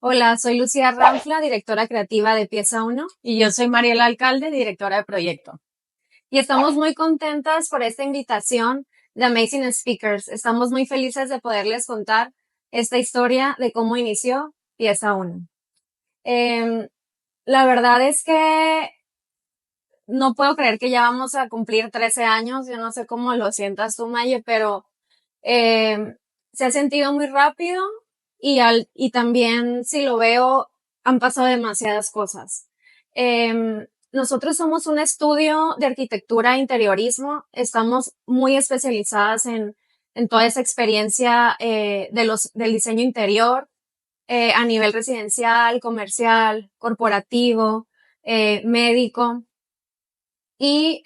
Hola, soy Lucía Ranfla, directora creativa de Pieza Uno, Y yo soy Mariela Alcalde, directora de proyecto. y estamos muy contentas por esta invitación de Amazing Speakers. Estamos muy felices de poderles contar esta historia de cómo inició Pieza Uno. Em, la verdad es que no puedo creer que ya vamos a cumplir 13 años. Yo no sé cómo lo sientas tú, Maye, pero em, se ha sentido muy rápido y también si lo veo han pasado demasiadas cosas. Nosotros somos un estudio de arquitectura e interiorismo. Estamos muy especializadas en toda esa experiencia del diseño interior a nivel residencial, comercial, corporativo, médico. Y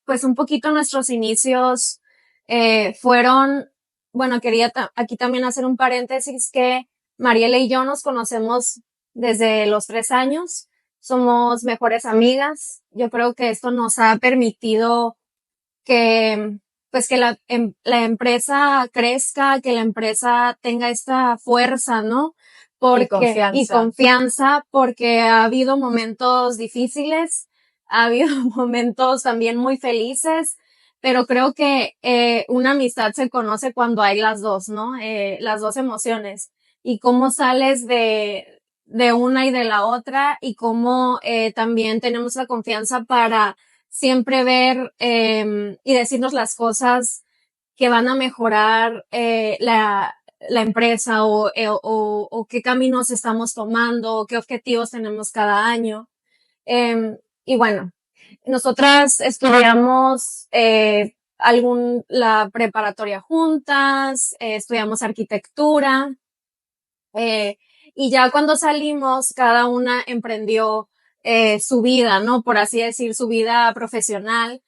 pues un poquito nuestros inicios fueron, bueno, quería aquí también hacer un paréntesis que Mariela y yo nos conocemos desde los 3 años, somos mejores amigas. Yo creo que esto nos ha permitido que, pues que la empresa crezca, que la empresa tenga esta fuerza, ¿no? Y Y confianza. confianza, porque ha habido momentos difíciles, ha habido momentos también muy felices, pero creo que una amistad se conoce cuando hay las dos, ¿no? Las dos emociones. Y cómo sales de una y de la otra, y cómo también tenemos la confianza para siempre ver y decirnos las cosas que van a mejorar la empresa o qué caminos estamos tomando, o qué objetivos tenemos cada año. Y bueno, nosotras estudiamos la preparatoria juntas, estudiamos arquitectura, eh, y ya cuando salimos, cada una emprendió su vida, ¿no? Por así decir, su vida profesional.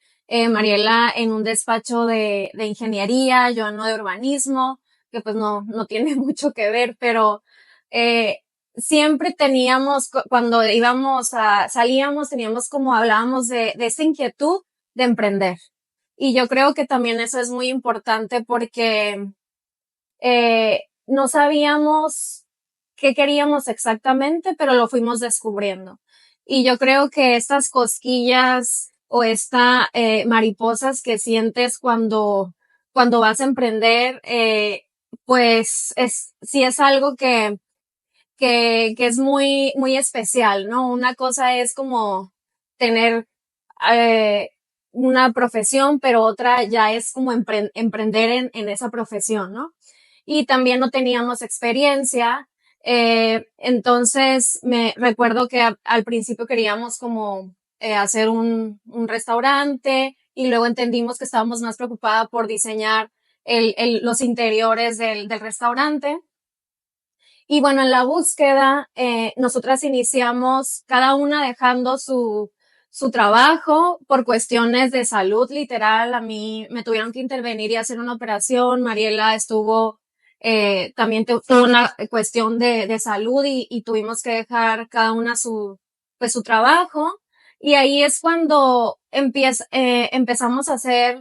Mariela en un despacho de ingeniería, yo en uno de urbanismo, que pues no tiene mucho que ver, pero eh, siempre teníamos, cuando salíamos, teníamos como hablábamos de esta inquietud de emprender. Y yo creo que también eso es muy importante porque no sabíamos qué queríamos exactamente, pero lo fuimos descubriendo. Y yo creo que estas cosquillas o esta mariposas que sientes cuando vas a emprender, pues sí es algo que es muy especial, ¿no? Una cosa es como tener eh, una profesión, pero otra ya es como emprender en esa profesión, ¿no? Y también no teníamos experiencia. Entonces me recuerdo que al principio queríamos como hacer un restaurante, y luego entendimos que estábamos más preocupadas por diseñar los interiores del restaurante. Y bueno, en la búsqueda, nosotras iniciamos cada una dejando su trabajo por cuestiones de salud, literal. A mí me tuvieron que intervenir y hacer una operación. Mariela estuvo, también tuvo una cuestión de salud, y tuvimos que dejar cada una pues su trabajo. Y ahí es cuando empezamos a hacer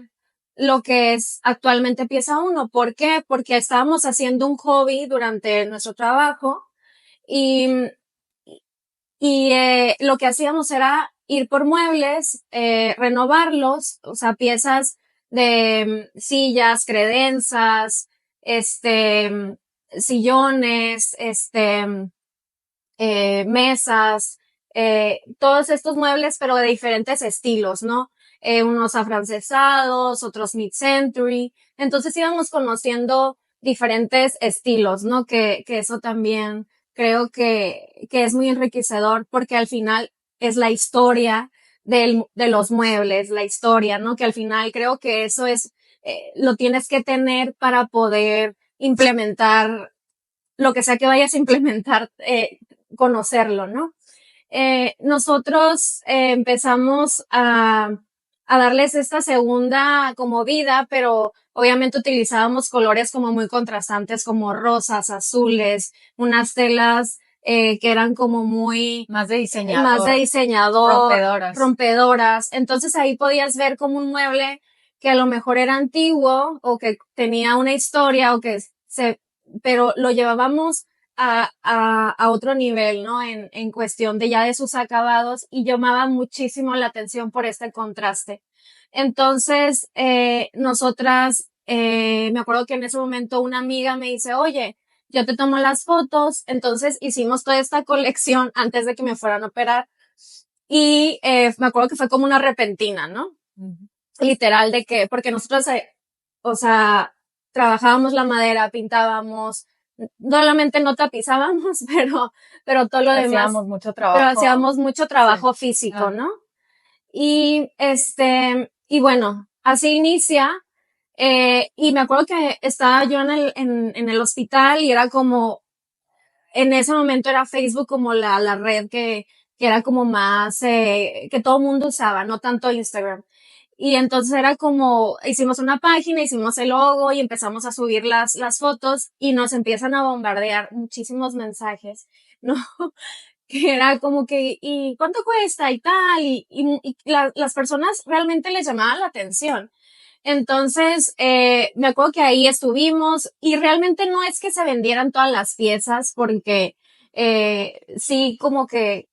lo que es actualmente Pieza Uno. ¿Por qué? Porque estábamos haciendo un hobby durante nuestro trabajo, y, y lo que hacíamos era ir por muebles, renovarlos, o sea, piezas de sillas, credenzas, sillones, mesas, todos estos muebles, pero de diferentes estilos, ¿no? Unos afrancesados, otros mid-century. Entonces íbamos conociendo diferentes estilos, ¿no? Que eso también creo que es muy enriquecedor, porque al final es la historia de los muebles, la historia, ¿no? Que al final creo que eso lo tienes que tener para poder implementar lo que sea que vayas a implementar, conocerlo, ¿no? Nosotros empezamos a darles esta segunda como vida, pero obviamente utilizábamos colores como muy contrastantes, como rosas, azules, unas telas que eran como más de diseñador, Rompedoras. rompedoras. Entonces ahí podías ver como un mueble que a lo mejor era antiguo o que tenía una historia o pero lo llevábamos a otro nivel, ¿no? En cuestión de ya de sus acabados y llamaba muchísimo la atención por este contraste. Entonces, nosotras, me acuerdo que en ese momento una amiga me dice, oye, yo te tomo las fotos. Entonces hicimos toda esta colección antes de que me fueran a operar. Y me acuerdo que fue como una repentina, ¿no? Literal de que, porque nosotros, o sea, trabajábamos la madera, pintábamos, solamente no tapizábamos, pero todo lo demás, Hacíamos mucho pero trabajo. hacíamos mucho trabajo Sí. físico, ¿no? Y bueno, así inicia, y me acuerdo que estaba yo en el hospital y era como, en ese momento era Facebook como la red que era como más, que todo el mundo usaba, no tanto Instagram. Y entonces era como, hicimos una página, hicimos el logo y empezamos a subir las fotos y nos empiezan a bombardear muchísimos mensajes, ¿no? Que era como que, ¿y cuánto cuesta? Y tal, las personas realmente les llamaba la atención. Entonces, me acuerdo que ahí estuvimos y realmente no es que se vendieran todas las piezas porque sí, como que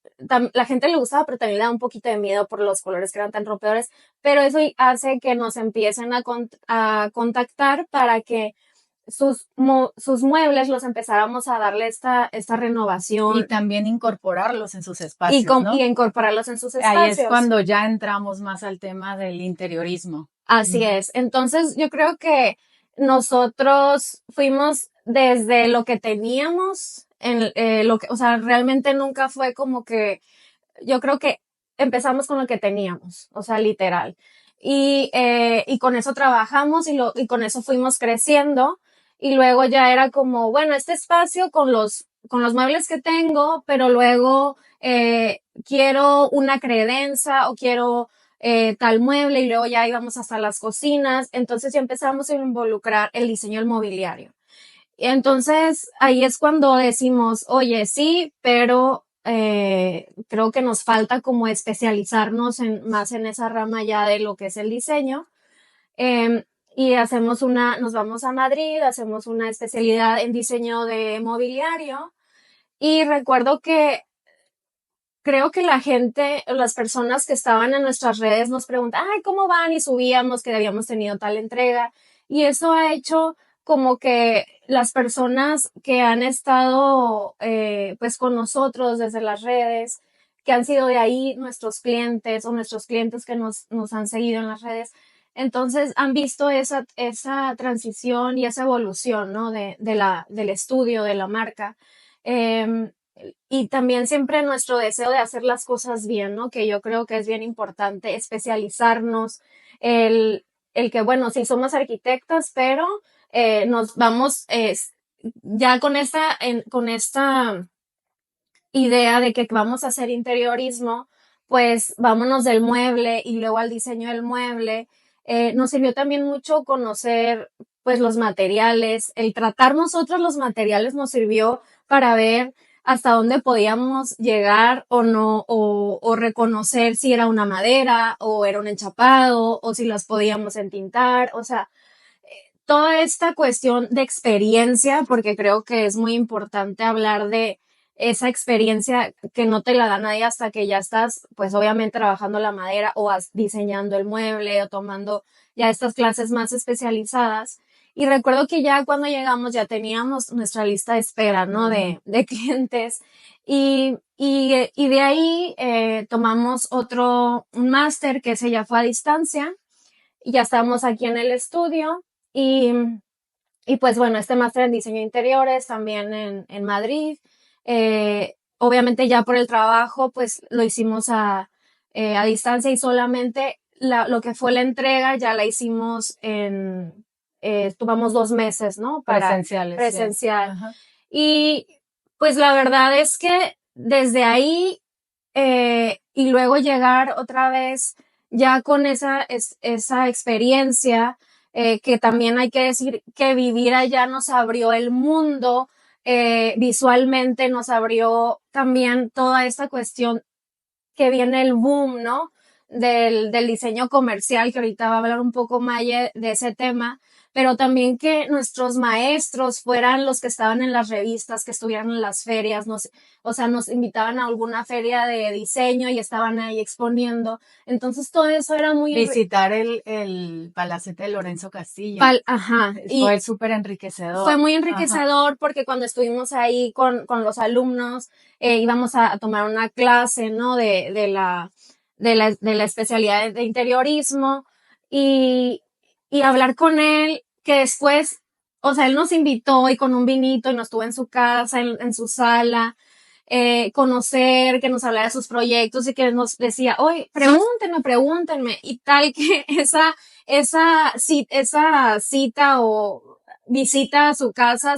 la gente le gustaba, pero también le da un poquito de miedo por los colores que eran tan rompedores, pero eso hace que nos empiecen a contactar para que sus muebles los empezáramos a darle esta Y renovación también incorporarlos en sus espacios, ¿no? y incorporarlos en sus Ahí es espacios. cuando ya entramos más al tema del interiorismo. Así es. Entonces, yo creo que nosotros fuimos desde lo que teníamos, o sea, realmente nunca fue como que, yo creo que empezamos con lo que teníamos, o sea, literal. Y con eso trabajamos y con eso fuimos creciendo. Y luego ya era como, bueno, este espacio con los muebles que tengo, pero luego, quiero una credenza o quiero tal mueble y luego ya íbamos hasta las cocinas. Entonces ya empezamos a involucrar el diseño del mobiliario. Y entonces ahí es cuando decimos, oye, sí, pero creo que nos falta como especializarnos más en esa rama ya de lo que es el diseño. Eh, y nos vamos a Madrid, hacemos una especialidad en diseño de mobiliario. Y recuerdo que creo que la gente, las personas que estaban en nuestras redes nos preguntan, ay, ¿cómo van? Y subíamos que habíamos tenido tal entrega. Y eso ha hecho como que las personas que han estado, pues con nosotros desde las redes, que han sido de ahí nuestros clientes o nuestros clientes que nos han seguido en las redes, entonces han visto esa transición y esa evolución, ¿no? Del estudio, de la marca. Em, y también siempre nuestro deseo de hacer las cosas bien, ¿no? Que yo creo que es bien importante especializarnos, el que, bueno, sí somos arquitectas, pero nos vamos ya con esta idea de que vamos a hacer interiorismo, pues vámonos del mueble y luego al diseño del mueble. Nos sirvió también mucho conocer pues los materiales, el tratar nosotros los materiales nos sirvió para ver hasta dónde podíamos llegar o no, o reconocer si era una madera o era un enchapado o si las podíamos entintar, o sea, toda esta cuestión de experiencia, porque creo que es muy importante hablar de esa experiencia que no te la da nadie hasta que ya estás, pues obviamente trabajando la madera o diseñando el mueble o tomando ya estas clases más especializadas. Y recuerdo que ya cuando llegamos ya teníamos nuestra lista de espera, ¿no? De clientes. Y de ahí tomamos un máster que se ya fue a distancia y ya estábamos aquí en el estudio y, y pues bueno, este máster en diseño de interiores también en Madrid. Obviamente ya por el trabajo, pues lo hicimos a distancia y solamente lo que fue la entrega ya la hicimos tomamos 2 meses, ¿no? Presenciales. Presencial. Ajá. Y pues la verdad es que desde ahí y luego llegar otra vez ya con esa experiencia, que también hay que decir que vivir allá nos abrió el mundo, visualmente nos abrió también toda esta cuestión que viene el boom, ¿no? Del diseño comercial, que ahorita va a hablar un poco Maye de ese tema, pero también que nuestros maestros fueran los que estaban en las revistas, que estuvieran en las ferias, o sea, nos invitaban a alguna feria de diseño y estaban ahí exponiendo. Entonces todo eso era muy, Visitar el Palacete de Lorenzo Castillo. ajá, Fue y súper enriquecedor. fue muy Ajá. enriquecedor porque cuando estuvimos ahí con los alumnos, íbamos a tomar una clase, ¿no? De la especialidad de interiorismo y hablar con él, que después, o sea, él nos invitó y con un vinito y nos estuvo en su casa, en su sala, conocer, que nos hablara de sus proyectos y que nos decía, oye, pregúntenme, y tal que esa cita o visita a su casa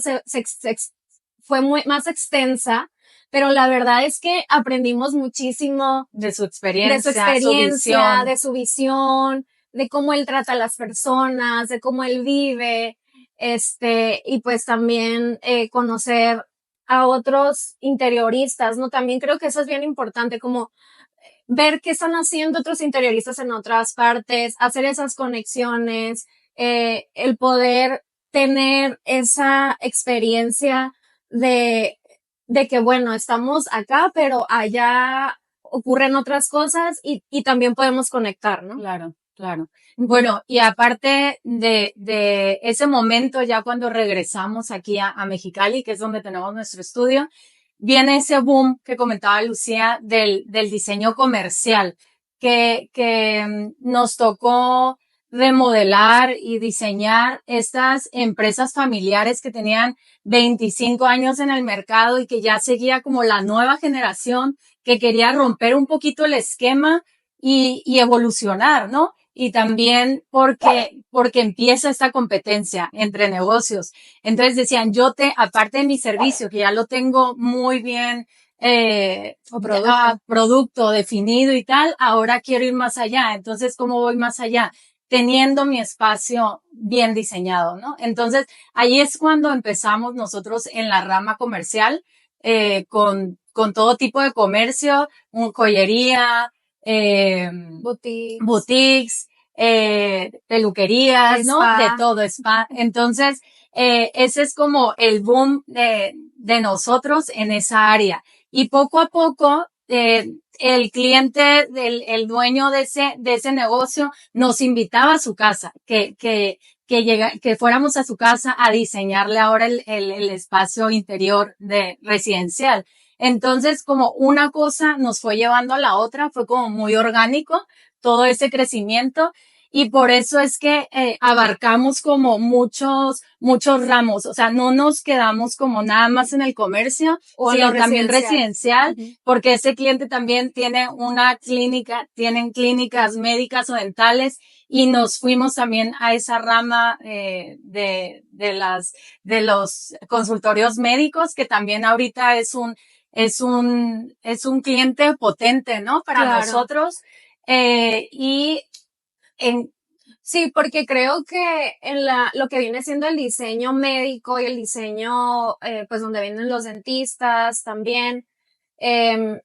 fue muy más extensa, pero la verdad es que aprendimos muchísimo De su de su experiencia, su experiencia, visión. de su visión, de cómo él trata a las personas, de cómo él vive, y pues también conocer a otros interioristas, ¿no? También creo que eso es bien importante, como ver qué están haciendo otros interioristas en otras partes, hacer esas conexiones, el poder tener esa experiencia de, de que, bueno, estamos acá, pero allá ocurren otras cosas y también podemos conectar, ¿no? Claro, claro. Bueno, y aparte de ese momento, ya cuando regresamos aquí a Mexicali, que es donde tenemos nuestro estudio, viene ese boom que comentaba Lucía del diseño comercial, que nos tocó remodelar y diseñar estas empresas familiares que tenían 25 años en el mercado y que ya seguía como la nueva generación que quería romper un poquito el esquema y evolucionar, ¿no? Y también porque empieza esta competencia entre negocios. Entonces decían, aparte de mi servicio, que ya lo tengo muy bien, producto definido y tal, ahora quiero ir más allá. Entonces, ¿cómo voy más allá? Teniendo mi espacio bien diseñado, ¿no? Entonces, ahí es cuando empezamos nosotros en la rama comercial, con todo tipo de comercio, joyería, boutiques, peluquerías, ¿no? Spa. De todo, spa. Entonces, ese es como el boom de nosotros en esa área. Y poco a poco, el cliente el dueño de ese negocio nos invitaba a su casa, que fuéramos a su casa a diseñarle ahora el espacio interior de residencial. Entonces, como una cosa nos fue llevando a la otra, fue como muy orgánico todo ese crecimiento y por eso es que abarcamos como muchos ramos, o sea, no nos quedamos como nada más en el comercio, O en sino lo también residencial, Ujú. porque ese cliente también tiene una clínica, tienen clínicas médicas o dentales y nos fuimos también a esa rama de los consultorios médicos, que también ahorita es un cliente potente, ¿no? Para Claro. nosotros. Y en, Sí, porque creo que lo que viene siendo el diseño médico y el diseño, pues donde vienen los dentistas también, em,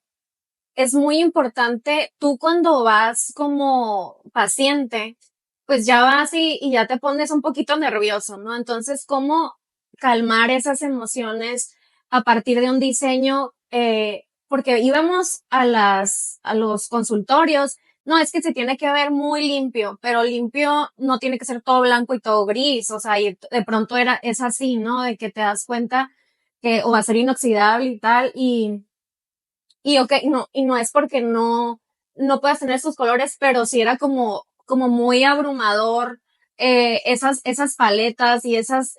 es muy importante. Tú cuando vas como paciente, pues ya vas y ya te pones un poquito nervioso, ¿no? Entonces, ¿cómo calmar esas emociones a partir de un diseño? Porque íbamos a los consultorios. No, es que se tiene que ver muy limpio, pero limpio no tiene que ser todo blanco y todo gris, o sea, y de pronto es así, ¿no? De que te das cuenta que o va a ser inoxidable y tal, no, y no es porque no puedas tener sus colores, pero sí era como muy abrumador, esas paletas y esos,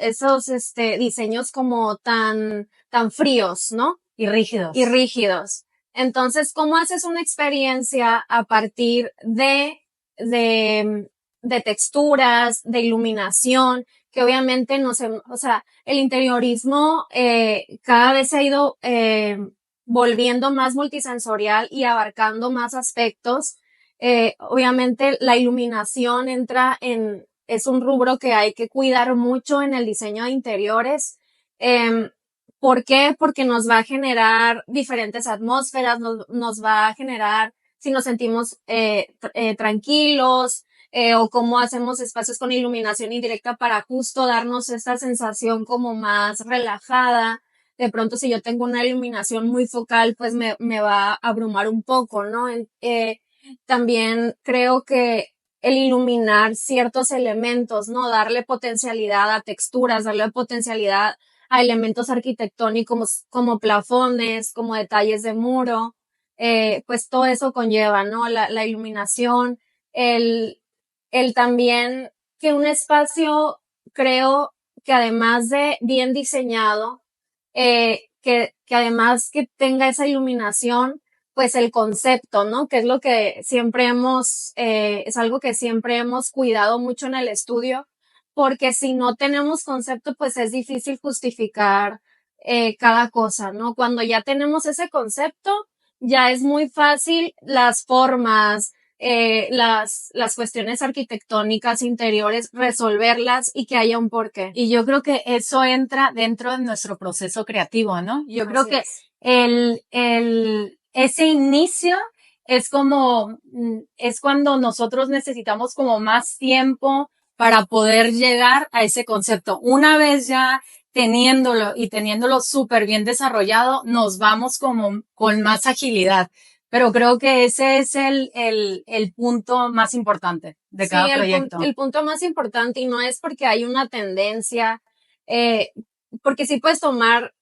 diseños como tan fríos, ¿no? y rígidos. Y rígidos. Entonces, ¿cómo haces una experiencia a partir de, de texturas, de iluminación, que obviamente no sé, o sea, el interiorismo, cada vez se ha ido, volviendo más multisensorial y abarcando más aspectos. Obviamente la iluminación es un rubro que hay que cuidar mucho en el diseño de interiores. ¿Por qué? Porque nos va a generar diferentes atmósferas, nos va a generar si nos sentimos tranquilos, o cómo hacemos espacios con iluminación indirecta para justo darnos esta sensación como más relajada. De pronto, si yo tengo una iluminación muy focal, pues me va a abrumar un poco, ¿no? También creo que el iluminar ciertos elementos, ¿no? Darle potencialidad a texturas, darle potencialidad a elementos arquitectónicos como plafones, como detalles de muro, pues todo eso conlleva, ¿no? La iluminación, el, el también que un espacio, creo que además de bien diseñado, que además que tenga esa iluminación, pues el concepto, ¿no? Que es lo que siempre es algo que siempre hemos cuidado mucho en el estudio, porque si no tenemos concepto, pues es difícil justificar cada cosa, ¿no? Cuando ya tenemos ese concepto, ya es muy fácil las formas, las cuestiones arquitectónicas interiores, resolverlas y que haya un porqué. Y yo creo que eso entra dentro de nuestro proceso creativo, ¿no? Yo creo Así que es. ese inicio es como, es cuando nosotros necesitamos como más tiempo para poder llegar a ese concepto. Una vez ya teniéndolo súper bien desarrollado, nos vamos como con más agilidad. Pero creo que ese es el punto más importante de Sí, cada proyecto. el punto más importante, y no es porque hay una tendencia, eh, porque sí puedes tomar,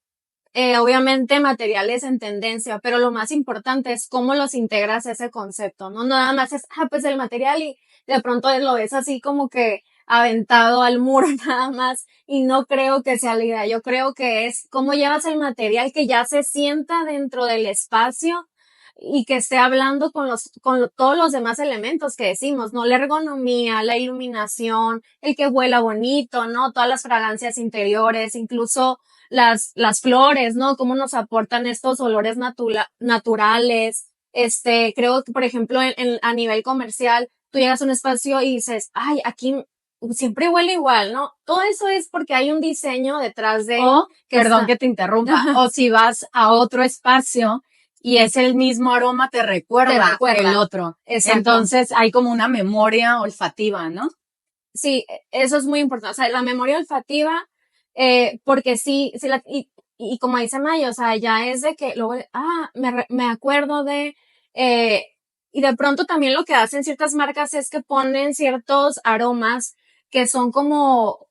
obviamente, materiales en tendencia, pero lo más importante es cómo los integras a ese concepto, ¿no? No nada más es, pues el material y de pronto lo ves así como que aventado al muro nada más, y no creo que sea la idea. Yo creo que es cómo llevas el material que ya se sienta dentro del espacio y que esté hablando todos los demás elementos que decimos, ¿no? La ergonomía, la iluminación, el que huela bonito, ¿no? Todas las fragancias interiores, incluso las flores, ¿no? Cómo nos aportan estos olores naturales. Creo que, por ejemplo, a nivel comercial, tú llegas a un espacio y dices, ay, aquí siempre huele igual, ¿no? Todo eso es porque hay un diseño detrás de O, que perdón está. que te interrumpa, o si vas a otro espacio y es el mismo aroma, te Te recuerda el recuerda. otro. Exacto. Entonces hay como una memoria olfativa, ¿no? Sí, eso es muy importante. O sea, la memoria olfativa, porque sí y como dice Maya, o sea, ya es de que luego, me acuerdo de, eh, y de pronto también lo que hacen ciertas marcas es que ponen ciertos aromas que son como,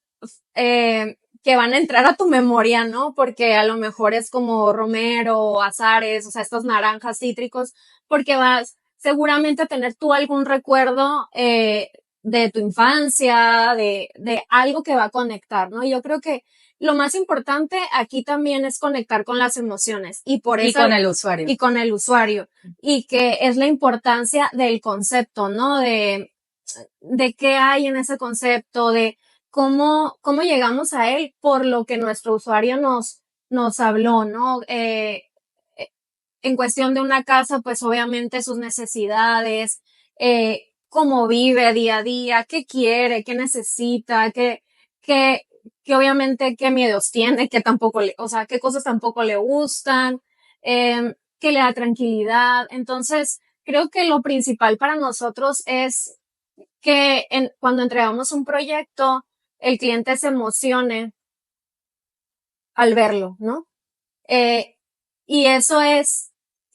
que van a entrar a tu memoria, ¿no? Porque a lo mejor es como romero o azares, o sea, estos naranjas cítricos, porque vas seguramente a tener tú algún recuerdo, de tu infancia, de algo que va a conectar, ¿no? Yo creo que lo más importante aquí también es conectar con las emociones y por Y eso, con el usuario. y con el usuario, y que es la importancia del concepto, ¿no? De qué hay en ese concepto, de cómo llegamos a él por lo que nuestro usuario nos habló, ¿no? Eh, en cuestión de una casa, pues obviamente sus necesidades, cómo vive día a día, qué quiere, qué necesita, qué, que obviamente qué miedos tiene, que tampoco o sea, qué cosas tampoco le gustan, qué le da tranquilidad. Entonces, creo que lo principal para nosotros es que cuando entregamos un proyecto, el cliente se emocione al verlo, ¿no? Eh, y eso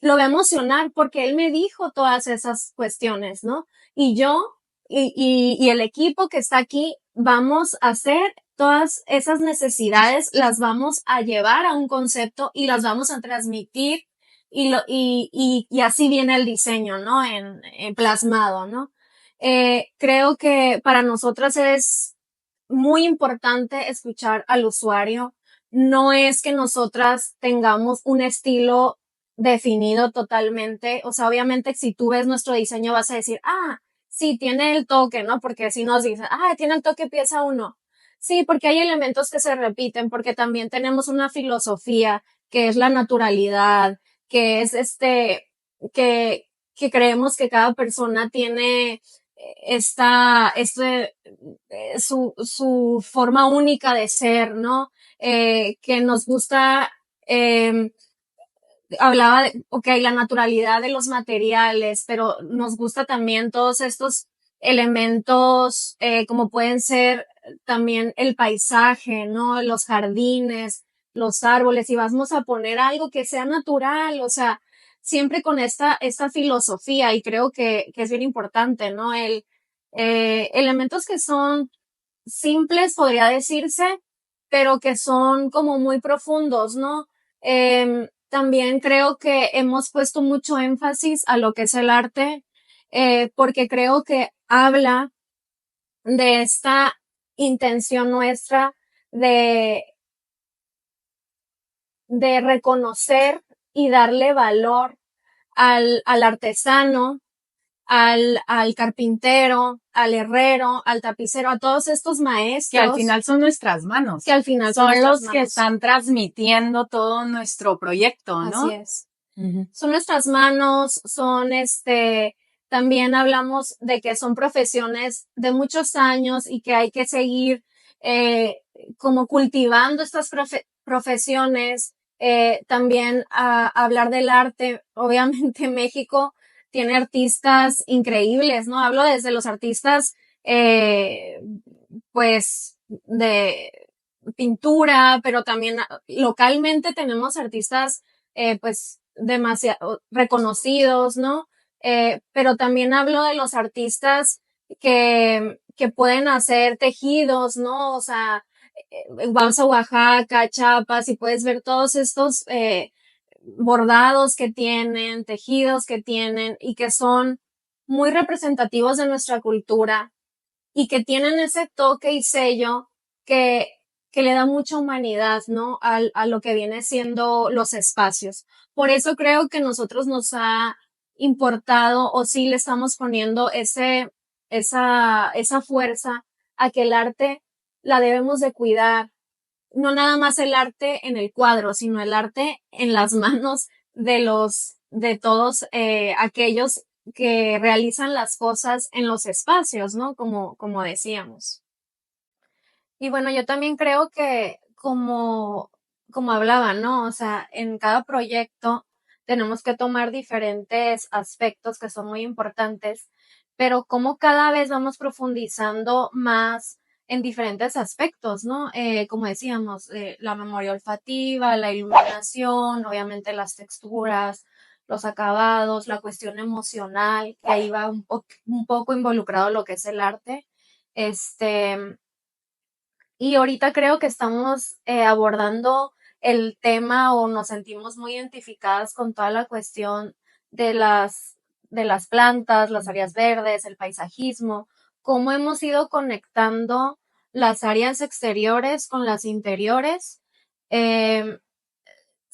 lo va a emocionar porque él me dijo todas esas cuestiones, ¿no? Y yo y el equipo que está aquí vamos a hacer todas esas necesidades, las vamos a llevar a un concepto y las vamos a transmitir y así viene el diseño, ¿no? En plasmado, ¿no? Creo que para nosotras es muy importante escuchar al usuario. No es que nosotras tengamos un estilo definido totalmente. O sea, obviamente si tú ves nuestro diseño vas a decir, sí, tiene el toque, ¿no? Porque si nos dicen, tiene el toque pieza uno. Sí, porque hay elementos que se repiten, porque también tenemos una filosofía que es la naturalidad, que es que creemos que cada persona tiene su forma única de ser, ¿no? Que nos gusta, hablaba de, la naturalidad de los materiales, pero nos gusta también todos estos elementos como pueden ser también el paisaje, ¿no? Los jardines, los árboles, y vamos a poner algo que sea natural, o sea, siempre con esta filosofía, y creo que es bien importante, ¿no? Elementos que son simples, podría decirse, pero que son como muy profundos, ¿no? También creo que hemos puesto mucho énfasis a lo que es el arte, porque creo que habla de esta intención nuestra de, de reconocer y darle valor al artesano, al carpintero, al herrero, al tapicero, a todos estos maestros. Que al final son nuestras manos. Que al final son los que están transmitiendo todo nuestro proyecto, ¿no? Así es. Son nuestras manos, son también hablamos de que son profesiones de muchos años y que hay que seguir como cultivando estas profesiones. También hablar del arte. Obviamente México tiene artistas increíbles, ¿no? Hablo desde los artistas, pues, de pintura, pero también localmente tenemos artistas, pues, demasiado reconocidos, ¿no? Pero también hablo de los artistas que pueden hacer tejidos, ¿no? O sea, vas a Oaxaca, Chiapas, y puedes ver todos estos, bordados que tienen, tejidos que tienen, y que son muy representativos de nuestra cultura, y que tienen ese toque y sello que, que le da mucha humanidad, ¿no? A lo que viene siendo los espacios. Por eso creo que nosotros nos ha importado, o sí le estamos poniendo esa fuerza a que el arte la debemos de cuidar. No nada más el arte en el cuadro, sino el arte en las manos de todos aquellos que realizan las cosas en los espacios, ¿no? Como decíamos. Y bueno, yo también creo que como hablaba, ¿no? O sea, en cada proyecto tenemos que tomar diferentes aspectos que son muy importantes, pero como cada vez vamos profundizando más en diferentes aspectos, ¿no? Como decíamos, la memoria olfativa, la iluminación, obviamente las texturas, los acabados, la cuestión emocional, que ahí va un poco involucrado lo que es el arte. Y ahorita creo que estamos abordando el tema, o nos sentimos muy identificadas con toda la cuestión de de las plantas, las áreas verdes, el paisajismo, cómo hemos ido conectando las áreas exteriores con las interiores. Eh,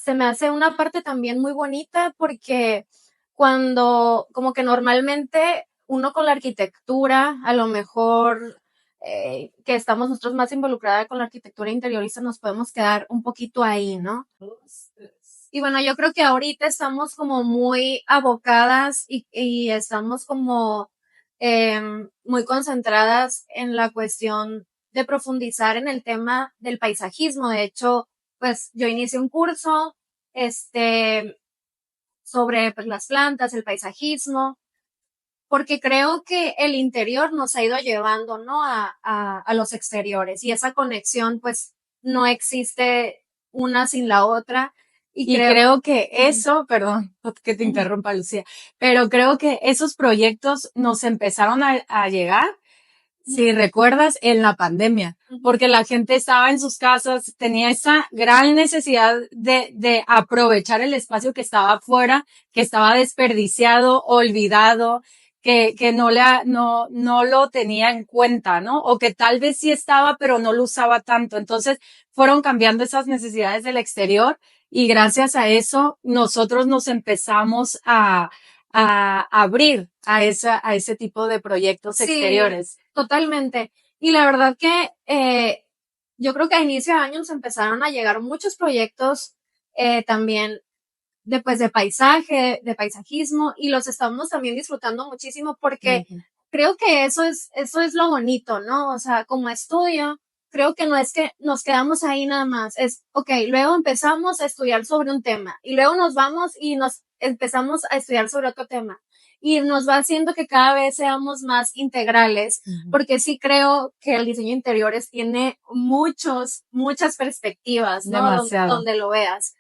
Se me hace una parte también muy bonita, porque cuando, como que normalmente uno con la arquitectura, a lo mejor que estamos nosotros más involucrada con la arquitectura interiorista, nos podemos quedar un poquito ahí, ¿no? Y bueno, yo creo que ahorita estamos como muy abocadas y estamos como muy concentradas en la cuestión de profundizar en el tema del paisajismo. De hecho, pues yo inicié un curso, sobre pues, las plantas, el paisajismo, porque creo que el interior nos ha ido llevando, ¿no? A los exteriores, y esa conexión, pues, no existe una sin la otra. Y creo que eso, perdón que te interrumpa, Lucía, pero creo que esos proyectos nos empezaron a llegar, si recuerdas, en la pandemia, porque la gente estaba en sus casas, tenía esa gran necesidad de aprovechar el espacio que estaba afuera, que estaba desperdiciado, olvidado, que no lo tenía en cuenta, ¿no? O que tal vez sí estaba, pero no lo usaba tanto. Entonces, fueron cambiando esas necesidades del exterior, y gracias a eso, nosotros nos empezamos a abrir a ese tipo de proyectos exteriores. Totalmente. Y la verdad que yo creo que a inicio de año nos empezaron a llegar muchos proyectos también de paisaje, de paisajismo, y los estamos también disfrutando muchísimo, porque creo que eso es lo bonito, ¿no? O sea, como estudio, creo que no es que nos quedamos ahí nada más, es, okay, luego empezamos a estudiar sobre un tema, y luego nos vamos y nos empezamos a estudiar sobre otro tema. y nos va haciendo que cada vez seamos más integrales, porque sí creo que el diseño de interiores tiene muchas perspectivas, ¿no? Demasiado. Donde lo veas.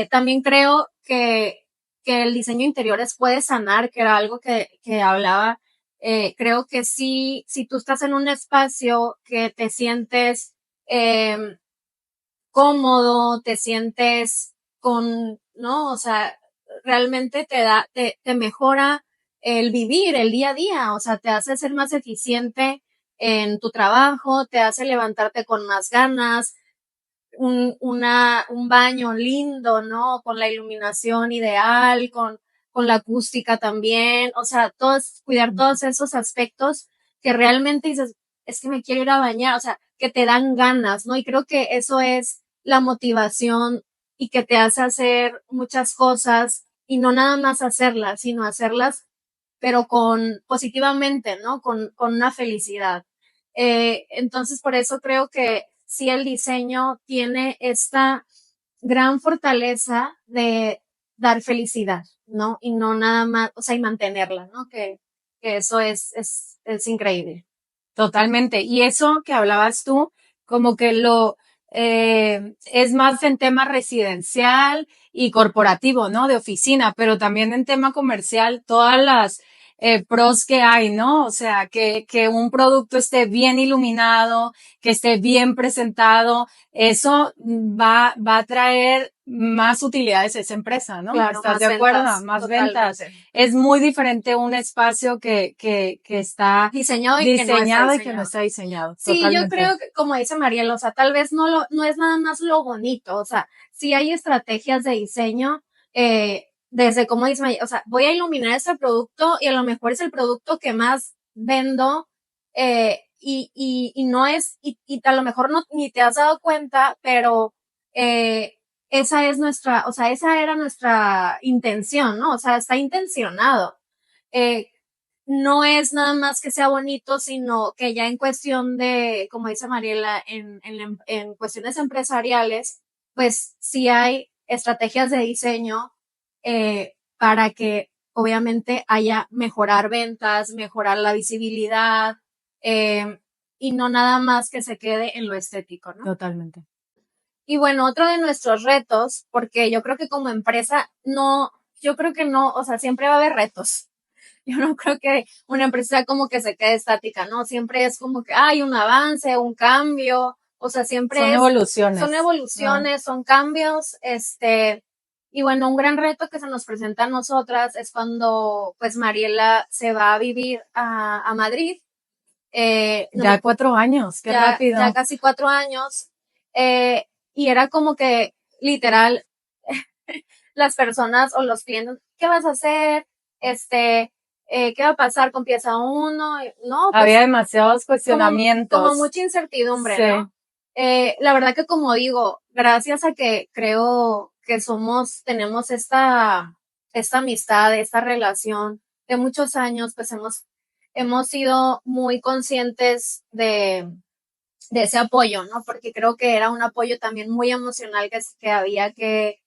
También creo que el diseño de interiores puede sanar, que era algo que hablaba. Creo que sí, si tú estás en un espacio que te sientes cómodo, te sientes ¿no? O sea, realmente te mejora el vivir el día a día, o sea, te hace ser más eficiente en tu trabajo, te hace levantarte con más ganas, un baño lindo, ¿no? Con la iluminación ideal, con la acústica también, o sea, cuidar todos esos aspectos que realmente dices, es que me quiero ir a bañar, o sea, que te dan ganas, ¿no? Y creo que eso es la motivación y que te hace hacer muchas cosas y no nada más hacerlas, sino hacerlas, pero positivamente, ¿no? Con una felicidad. Entonces, por eso creo que sí el diseño tiene esta gran fortaleza de dar felicidad, ¿no? Y no nada más, o sea, y mantenerla, ¿no? Que eso es increíble. Totalmente. Y eso que hablabas tú, como que es más en tema residencial y corporativo, ¿no? De oficina, pero también en tema comercial, todas las pros que hay, ¿no? O sea, que un producto esté bien iluminado, que esté bien presentado, eso va a traer más utilidades a esa empresa, ¿no? Claro, ¿Estás más de acuerdo? ventas, Más ventas. totalmente. Es muy diferente un espacio que está Diseñado y que no está diseñado y que no diseñado. está diseñado. Sí, yo Totalmente. creo que, como dice Mariela, o sea, tal vez no es nada más lo bonito, o sea, sí hay estrategias de diseño, desde como dice Mariela, o sea, voy a iluminar este producto y a lo mejor es el producto que más vendo, y no es, y a lo mejor no, ni te has dado cuenta, pero, esa es o sea, esa era nuestra intención, ¿no? O sea, está intencionado. Eh, no es nada más que sea bonito, sino que ya en cuestión de, como dice Mariela, en cuestiones empresariales, pues sí hay estrategias de diseño para que obviamente haya mejorar ventas, mejorar la visibilidad, y no nada más que se quede en lo estético, ¿no? Totalmente. Y bueno, otro de nuestros retos, porque yo creo que como empresa yo creo que no, o sea, siempre va a haber retos. Yo no creo que una empresa como que se quede estática, ¿no? Siempre es como que hay un avance, un cambio, o sea, Son son evoluciones. Ah, evoluciones, son cambios, y bueno, un gran reto que se nos presenta a nosotras es cuando, pues, Mariela se va a vivir a Madrid, no me- ya 4 años, qué ya rápido. casi 4 años, y era como que, literal, las personas o los clientes, ¿qué vas a hacer? ¿Qué va a pasar con pieza uno? No, Había pues demasiados como cuestionamientos. mucha incertidumbre, Sí, ¿no? La verdad que como digo, gracias a que creo que tenemos esta amistad, esta relación de muchos años, pues hemos sido muy conscientes de ese apoyo, ¿no? Porque creo que era un apoyo también muy emocional que había que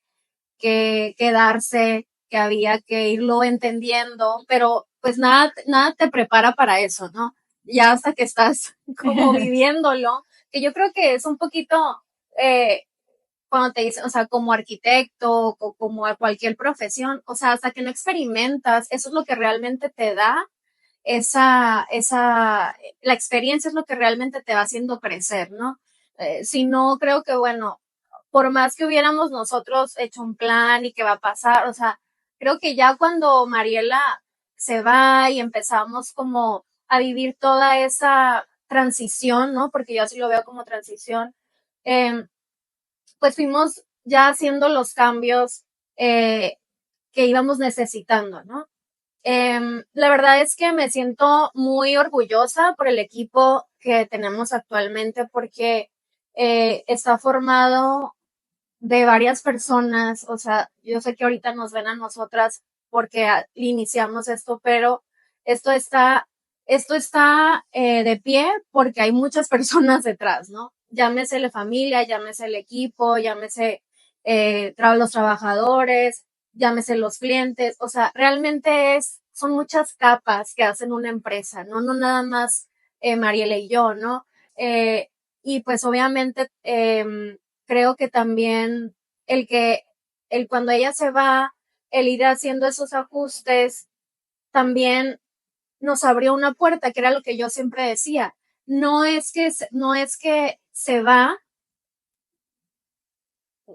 darse, que había que irlo entendiendo, pero pues nada te prepara para eso, ¿no? Ya hasta que estás como viviéndolo, que yo creo que es un poquito, eh, cuando te dicen, o sea, como arquitecto o como a cualquier profesión, o sea, hasta que no experimentas, eso es lo que realmente te da la experiencia es lo que realmente te va haciendo crecer, ¿no? Si no, creo que, bueno, por más que hubiéramos nosotros hecho un plan y qué va a pasar, o sea, creo que ya cuando Mariela se va y empezamos como a vivir toda esa transición, ¿no? Porque yo así lo veo como transición, eh, pues fuimos ya haciendo los cambios que íbamos necesitando, ¿no? La verdad es que me siento muy orgullosa por el equipo que tenemos actualmente porque está formado de varias personas, o sea, yo sé que ahorita nos ven a nosotras porque iniciamos esto, pero esto está, esto está de pie porque hay muchas personas detrás, ¿no? Llámese la familia, llámese el equipo, llámese los trabajadores, llámese los clientes, o sea, realmente son muchas capas que hacen una empresa, ¿no? No nada más Mariela y yo, ¿no? Eh, y pues obviamente creo que también el que, el cuando ella se va, el ir haciendo esos ajustes, también nos abrió una puerta, que era lo que yo siempre decía. No es que se va,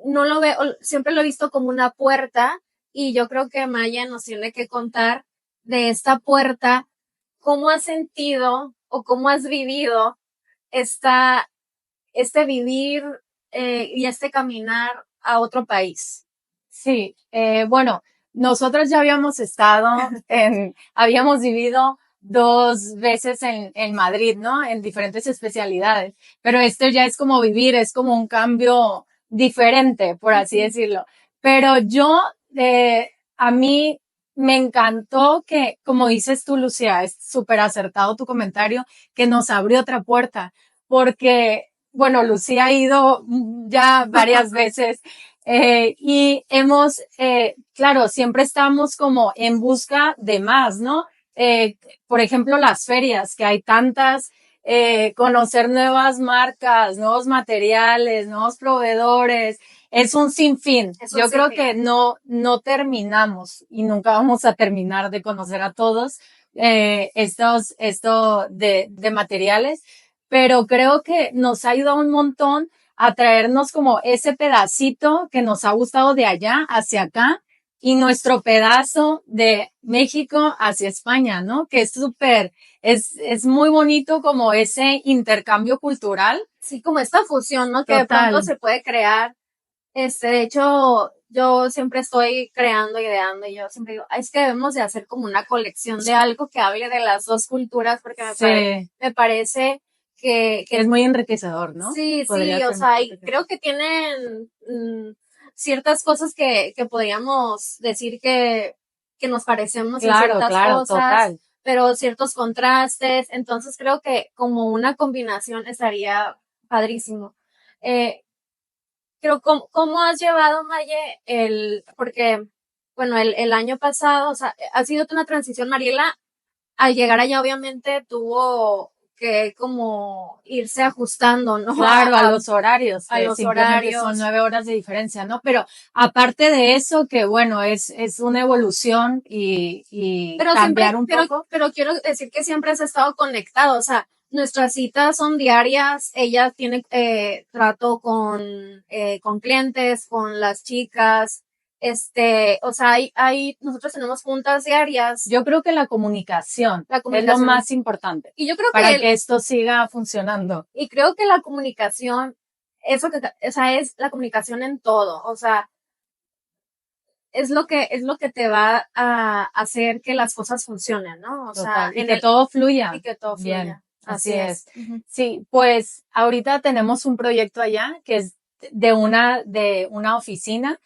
no lo veo, siempre lo he visto como una puerta y yo creo que Maya nos tiene que contar de esta puerta, cómo has sentido o cómo has vivido esta, este vivir y este caminar a otro país. Sí, bueno, nosotros ya habíamos estado habíamos vivido 2 veces en Madrid, ¿no? En diferentes especialidades, pero esto ya es como vivir, es como un cambio diferente, por así decirlo. Pero yo, a mí me encantó que, como dices tú, Lucía, es súper acertado tu comentario, que nos abrió otra puerta, porque, bueno, Lucía ha ido ya varias veces y hemos, claro, siempre estamos como en busca de más, ¿no? Por ejemplo, las ferias, que hay tantas, conocer nuevas marcas, nuevos materiales, nuevos proveedores, es un sinfín. Yo creo que no terminamos y nunca vamos a terminar de conocer a todos, esto de materiales, pero creo que nos ha ayudado un montón a traernos como ese pedacito que nos ha gustado de allá hacia acá y nuestro pedazo de México hacia España, ¿no? Que es súper, es muy bonito como ese intercambio cultural. Sí, como esta fusión, ¿no? Que de pronto Total. se puede crear. De hecho, yo siempre estoy creando, ideando, y yo siempre digo, "Ay, es que debemos de hacer como una colección de algo que hable de las dos culturas, porque Sí, me parece que es muy enriquecedor, ¿no? sí, Podría sí, o ser muy sea, y enriquecedor. creo que tienen ciertas cosas que podríamos decir que nos parecemos en Claro, ciertas claro, cosas, total. pero ciertos contrastes, entonces creo que como una combinación estaría padrísimo. Eh, pero ¿cómo has llevado, Maye, porque, bueno, el año pasado, o sea, ha sido una transición, Mariela, al llegar allá obviamente tuvo que como irse ajustando, ¿no? Claro, a los horarios, A que los simplemente son horarios. 9 horas de diferencia, ¿no? Pero aparte de eso, que bueno, es una evolución y Pero cambiar siempre, un poco. pero quiero decir que siempre has estado conectado, o sea, nuestras citas son diarias, ella tiene trato con clientes, con las chicas, o sea, nosotros tenemos juntas diarias, Yo creo que la comunicación la es lo comunicación, más importante y yo creo para que esto siga funcionando. y creo que la comunicación, o sea, es la comunicación en todo, o sea, es lo que te va a hacer que las cosas funcionen, ¿no? O sea, Total. Y que todo y fluya que todo bien. fluya. Así Así es. es. Ujú. Sí, pues ahorita tenemos un proyecto allá que es de una oficina.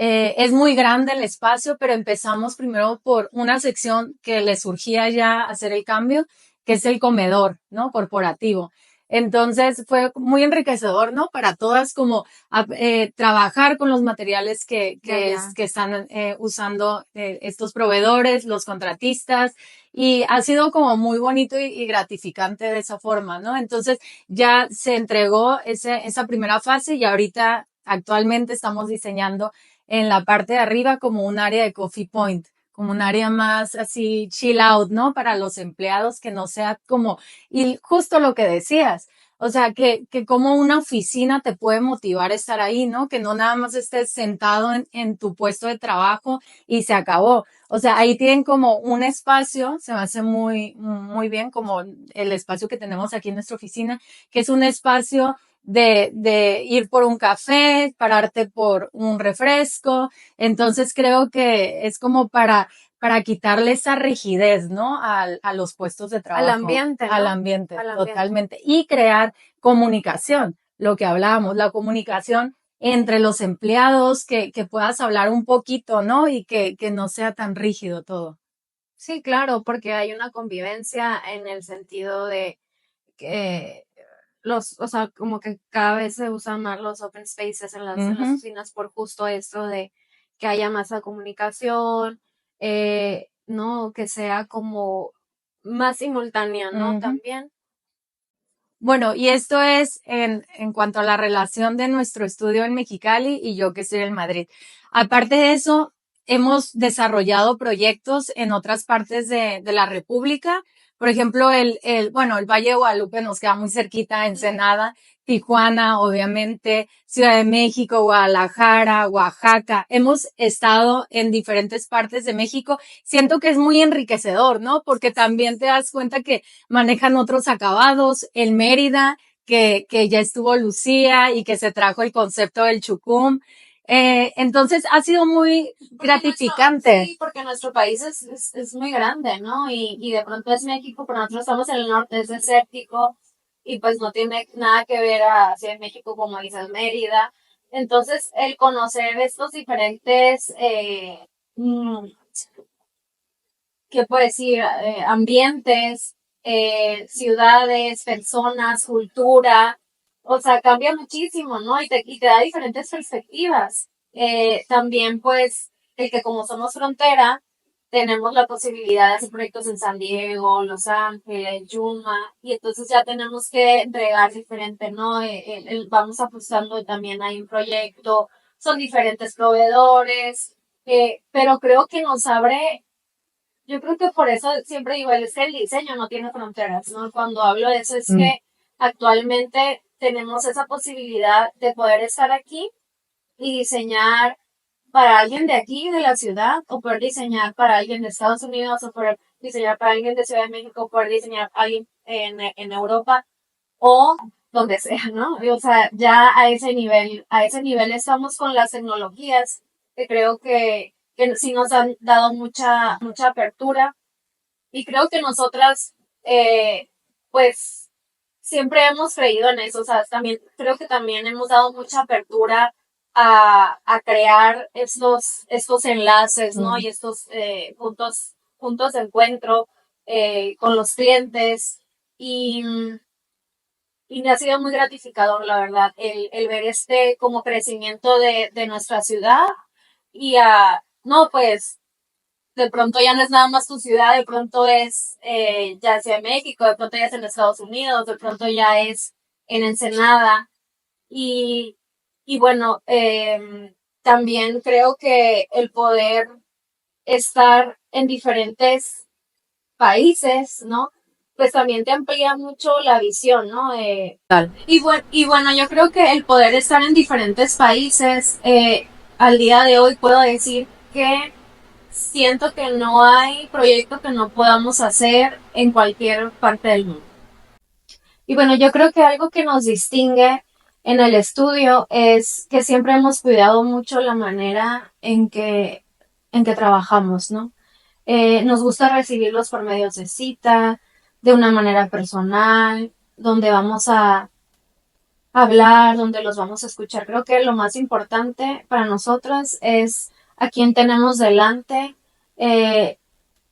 Es muy grande el espacio, pero empezamos primero por una sección que le surgía ya hacer el cambio, que es el comedor, ¿no? Corporativo. Entonces fue muy enriquecedor, ¿no? Para todas como trabajar con los materiales De allá. que están usando estos proveedores, los contratistas, y ha sido como muy bonito y gratificante de esa forma, ¿no? Entonces ya se entregó esa primera fase y ahorita actualmente estamos diseñando en la parte de arriba como un área de coffee point, como un área más así chill out, ¿no? Para los empleados que no sea como, y justo lo que decías, o sea, que como una oficina te puede motivar a estar ahí, ¿no? Que no nada más estés sentado en tu puesto de trabajo y se acabó. O sea, ahí tienen como un espacio, se me hace muy bien, como el espacio que tenemos aquí en nuestra oficina, que es un espacio de ir por un café, pararte por un refresco. Entonces creo que es como para quitarle esa rigidez, ¿no? A los puestos de Al trabajo, ambiente, al ¿no? ambiente, Al ambiente. totalmente. Y crear comunicación, lo que hablábamos, la comunicación entre los empleados, que puedas hablar un poquito, ¿no? Y que no sea tan rígido todo. Sí, claro, porque hay una convivencia en el sentido de que o sea, como que cada vez se usan más los open spaces en las Ujú. oficinas por justo esto de que haya más comunicación. ¿no? Que sea como más simultánea, ¿no? Ujú. También. Bueno, y esto es en cuanto a la relación de nuestro estudio en Mexicali y yo que estoy en Madrid. Aparte de eso, hemos desarrollado proyectos en otras partes de la República. Por ejemplo, bueno, el Valle de Guadalupe nos queda muy cerquita, Ensenada, Tijuana, obviamente, Ciudad de México, Guadalajara, Oaxaca. Hemos estado en diferentes partes de México. Siento que es muy enriquecedor, ¿no? Porque también te das cuenta que manejan otros acabados. El Mérida, que ya estuvo Lucía y que se trajo el concepto del chucum. Entonces ha sido muy gratificante. Sí, porque nuestro país es muy grande, ¿no? Y de pronto es México, pero nosotros estamos en el norte, es desértico, y pues no tiene nada que ver hacia México como dices Mérida. Entonces, el conocer estos diferentes, ¿qué puedo decir? Ambientes, ciudades, personas, cultura, o sea, cambia muchísimo, ¿no? Y te da diferentes perspectivas. También, pues, el que como somos frontera, tenemos la posibilidad de hacer proyectos en San Diego, Los Ángeles, Yuma, y entonces ya tenemos que entregar diferente, ¿no? Vamos apostando también hay un proyecto, son diferentes proveedores, pero creo que nos abre, yo creo que por eso siempre digo, es que el diseño no tiene fronteras, ¿no? Cuando hablo de eso es que actualmente tenemos esa posibilidad de poder estar aquí y diseñar para alguien de aquí, de la ciudad, o poder diseñar para alguien de Estados Unidos, o poder diseñar para alguien de Ciudad de México, o poder diseñar para alguien en Europa, o donde sea, ¿no? O sea, ya a ese nivel estamos con las tecnologías, que creo que sí nos han dado mucha apertura. Y creo que nosotras, pues, siempre hemos creído en eso. O sea, también, creo que también hemos dado mucha apertura a crear estos enlaces, ¿no? Y estos puntos de encuentro con los clientes. Y, y me ha sido muy gratificador, la verdad, el ver este como crecimiento de nuestra ciudad y no, pues de pronto ya no es nada más tu ciudad, de pronto es ya sea en México, de pronto ya es en Estados Unidos, de pronto ya es en Ensenada. Y, y bueno, también creo que el poder estar en diferentes países, ¿no? Pues también te amplía mucho la visión, ¿no? Y bueno, yo creo que el poder estar en diferentes países, al día de hoy puedo decir que siento que no hay proyecto que no podamos hacer en cualquier parte del mundo. Y bueno, yo creo que algo que nos distingue en el estudio es que siempre hemos cuidado mucho la manera en que trabajamos, ¿no? Nos gusta recibirlos por medios de cita, de una manera personal, donde vamos a hablar, donde los vamos a escuchar. Creo que lo más importante para nosotras es a quién tenemos delante, eh,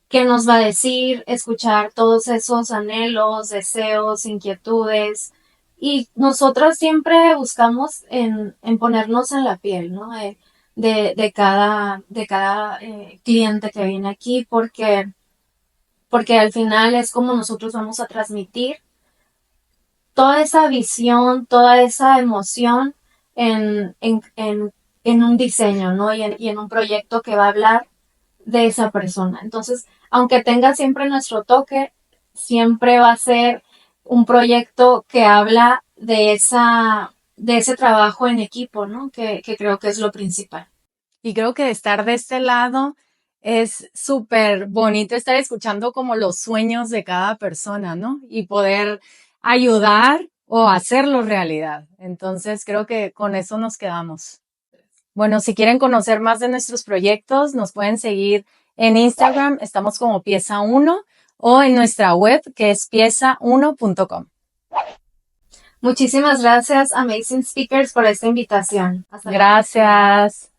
qué nos va a decir, escuchar todos esos anhelos, deseos, inquietudes. Y nosotras siempre buscamos en ponernos en la piel, ¿no? De cada cliente que viene aquí, porque al final es como nosotros vamos a transmitir toda esa visión, toda esa emoción en un diseño, ¿no? Y en un proyecto que va a hablar de esa persona. Entonces, aunque tenga siempre nuestro toque, siempre va a ser un proyecto que habla de ese trabajo en equipo, ¿no? Que creo que es lo principal. Y creo que estar de este lado es súper bonito estar escuchando como los sueños de cada persona, ¿no? Y poder ayudar o hacerlo realidad. Entonces creo que con eso nos quedamos. Bueno, si quieren conocer más de nuestros proyectos, nos pueden seguir en Instagram, estamos como pieza uno, o en nuestra web que es pieza1.com. Muchísimas gracias, Amazing Speakers, por esta invitación. Hasta Gracias.